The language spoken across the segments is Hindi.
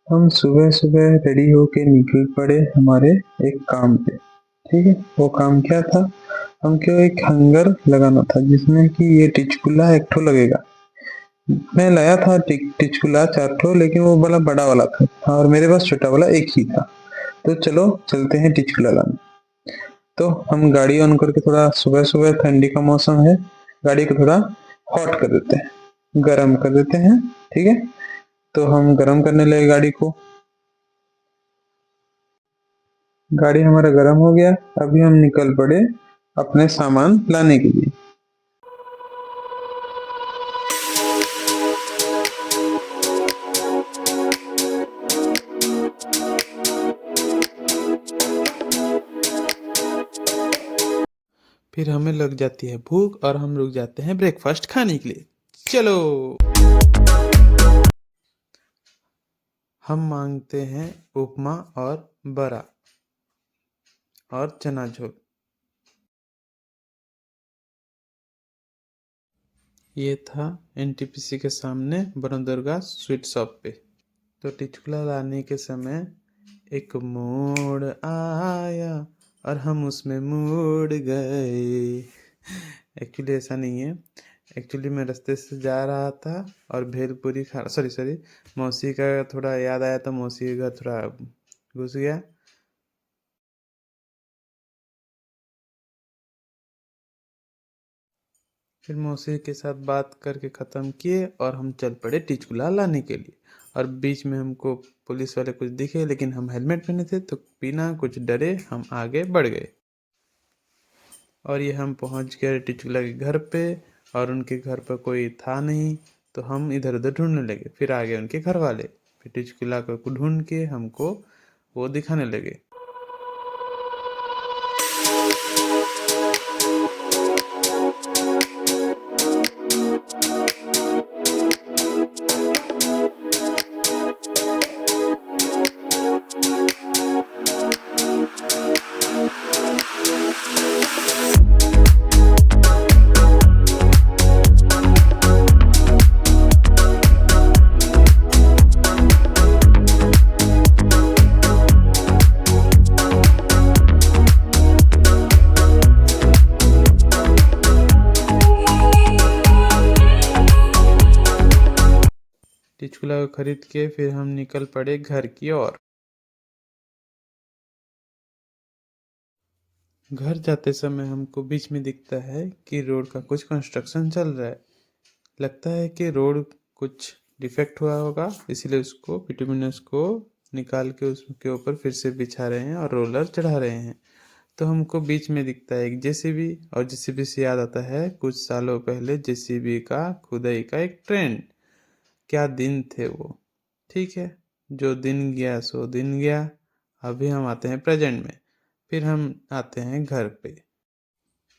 हम सुबह सुबह रेडी होके निकल पड़े हमारे एक काम पे। ठीक है, वो काम क्या था, हमको एक हैंगर लगाना था जिसमें कि ये टिचकुला एक ठो लगेगा। मैं लाया था टिचकुला 4 ठो, लेकिन वो वाला बड़ा वाला था और मेरे पास छोटा वाला एक ही था। तो चलो चलते हैं टिचकुला लाने। तो हम गाड़ी ऑन करके, थोड़ा सुबह सुबह ठंडी का मौसम है, गाड़ी को थोड़ा हॉट कर देते हैं, गर्म कर देते हैं। ठीक है, तो हम गर्म करने लगे गाड़ी को। गाड़ी हमारा गर्म हो गया। अभी हम निकल पड़े अपने सामान लाने के लिए। फिर हमें लग जाती है भूख और हम रुक जाते हैं ब्रेकफास्ट खाने के लिए। चलो, हम मांगते हैं उपमा और बड़ा और चना झोल। ये था एनटीपीसी के सामने बनदुर्गा स्वीट शॉप पे। तो टिचकुला लाने के समय एक मोड़ आया और हम उसमें मुड़ गए। एक्चुअली ऐसा नहीं है। एक्चुअली मैं रास्ते से जा रहा था और भेलपुरी खा सॉरी मौसी का थोड़ा याद आया तो मौसी का थोड़ा घुस गया। फिर मौसी के साथ बात करके ख़त्म किए और हम चल पड़े टिचकुला लाने के लिए। और बीच में हमको पुलिस वाले कुछ दिखे, लेकिन हम हेलमेट पहने थे तो बिना कुछ डरे हम आगे बढ़ गए। और ये हम पहुंच गए टिचकुला के घर पे, और उनके घर पर कोई था नहीं, तो हम इधर उधर ढूंढने लगे। फिर आ गए उनके घर वाले, फिर टिचकुला को ढूंढ के हमको वो दिखाने लगे। टिचकुला को खरीद के फिर हम निकल पड़े घर की ओर। घर जाते समय हमको बीच में दिखता है कि रोड का कुछ कंस्ट्रक्शन चल रहा है। लगता है कि रोड कुछ डिफेक्ट हुआ होगा, इसीलिए उसको बिटुमिनस को निकाल के उसके ऊपर फिर से बिछा रहे हैं और रोलर चढ़ा रहे हैं। तो हमको बीच में दिखता है एक जेसीबी, और जेसीबी से याद आता है कुछ सालों पहले जेसीबी का खुदाई का एक ट्रेंड। क्या दिन थे वो। ठीक है, जो दिन गया सो दिन गया। अभी हम आते हैं प्रेजेंट में। फिर हम आते हैं घर पे।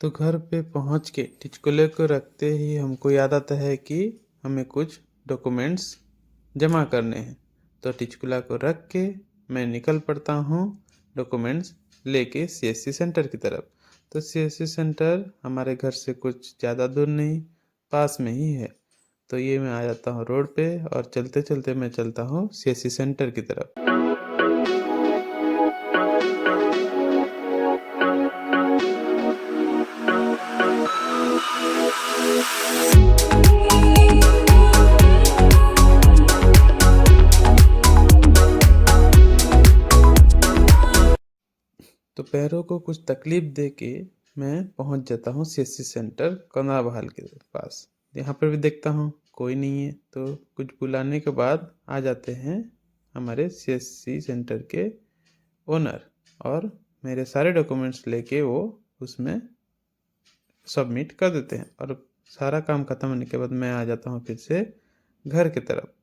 तो घर पे पहुंच के टिचकुले को रखते ही हमको याद आता है कि हमें कुछ डॉक्यूमेंट्स जमा करने हैं। तो टिचकुला को रख के मैं निकल पड़ता हूँ डॉक्यूमेंट्स लेके सीएससी सेंटर की तरफ। तो सीएससी सेंटर हमारे घर से कुछ ज़्यादा दूर नहीं, पास में ही है। तो ये मैं आ जाता हूँ रोड पे और चलते चलते मैं चलता हूँ सीएससी सेंटर की तरफ। तो पैरों को कुछ तकलीफ दे के मैं पहुंच जाता हूँ सीएससी सेंटर कौंदा बहाल के पास। यहाँ पर भी देखता हूँ कोई नहीं है, तो कुछ बुलाने के बाद आ जाते हैं हमारे सीएससी सेंटर के ओनर, और मेरे सारे डॉक्यूमेंट्स लेके वो उसमें सबमिट कर देते हैं। और सारा काम ख़त्म होने के बाद मैं आ जाता हूँ फिर से घर की तरफ।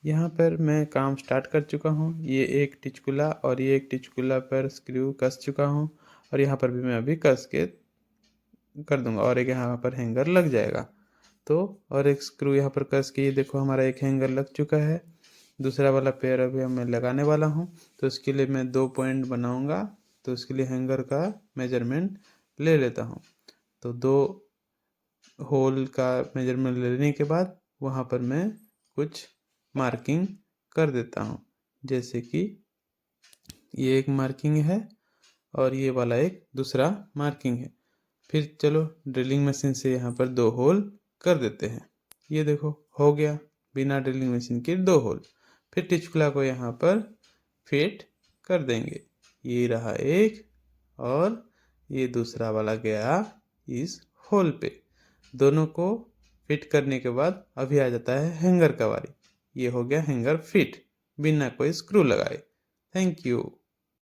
यहाँ पर मैं काम स्टार्ट कर चुका हूँ। ये एक टिचकुला और ये एक टिचकुला पर स्क्रू कस चुका हूँ, और यहाँ पर भी मैं अभी कस के कर दूंगा, और एक यहाँ पर हैंगर लग जाएगा। तो और एक स्क्रू यहाँ पर कस के, ये देखो हमारा एक हैंगर लग चुका है। दूसरा वाला पेयर अभी मैं लगाने वाला हूँ, तो उसके लिए मैं 2 पॉइंट बनाऊंगा तो उसके लिए हैंगर का मेजरमेंट ले लेता हूँ। तो 2 होल का मेजरमेंट लेने के बाद वहाँ पर मैं कुछ मार्किंग कर देता हूँ, जैसे कि ये एक मार्किंग है और ये वाला एक दूसरा मार्किंग है। फिर चलो ड्रिलिंग मशीन से यहाँ पर 2 होल कर देते हैं। ये देखो हो गया बिना ड्रिलिंग मशीन के 2 होल। फिर टिचकुला को यहाँ पर फिट कर देंगे। ये रहा एक और ये दूसरा वाला गया इस होल पे। दोनों को फिट करने के बाद अभी आ जाता है हैंगर का बारी। ये हो गया हैंगर फिट बिना कोई स्क्रू लगाए। Thank you.